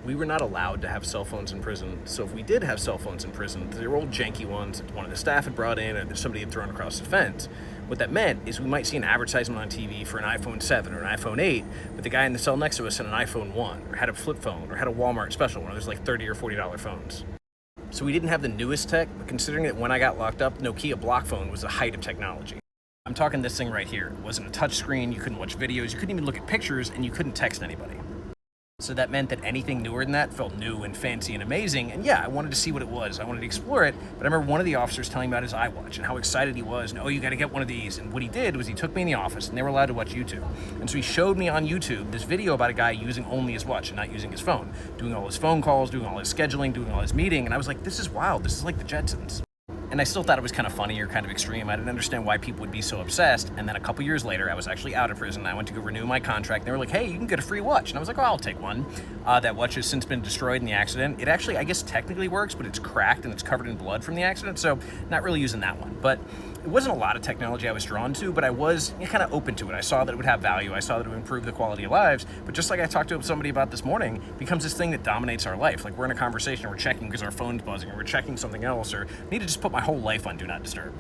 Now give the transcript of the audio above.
we were not allowed to have cell phones in prison. So if we did have cell phones in prison, they were old janky ones that one of the staff had brought in or that somebody had thrown across the fence. What that meant is we might see an advertisement on TV for an iPhone 7 or an iPhone 8, but the guy in the cell next to us had an iPhone 1 or had a flip phone or had a Walmart special, one of those like $30 or $40 phones. So we didn't have the newest tech, but considering that when I got locked up, Nokia block phone was the height of technology. I'm talking this thing right here. It wasn't a touch screen, you couldn't watch videos, you couldn't even look at pictures, and you couldn't text anybody. So that meant that anything newer than that felt new and fancy and amazing, and yeah, I wanted to see what it was. I wanted to explore it, but I remember one of the officers telling me about his iWatch and how excited he was, and oh, you gotta get one of these. And what he did was he took me in the office, and they were allowed to watch YouTube. And so he showed me on YouTube this video about a guy using only his watch and not using his phone, doing all his phone calls, doing all his scheduling, doing all his meeting, and I was like, this is wild, this is like the Jetsons. And I still thought it was kind of funny or kind of extreme. I didn't understand why people would be so obsessed. And then a couple years later, I was actually out of prison. I went to go renew my contract. They were like, hey, you can get a free watch. And I was like, oh, I'll take one. That watch has since been destroyed in the accident. It actually, I guess, technically works, but it's cracked and it's covered in blood from the accident. So not really using that one. But it wasn't a lot of technology I was drawn to, but I was kind of open to it. I saw that it would have value. I saw that it would improve the quality of lives. But just like I talked to somebody about this morning, it becomes this thing that dominates our life. Like we're in a conversation, we're checking because our phone's buzzing, or we're checking something else, or I need to just put my whole life on Do Not Disturb.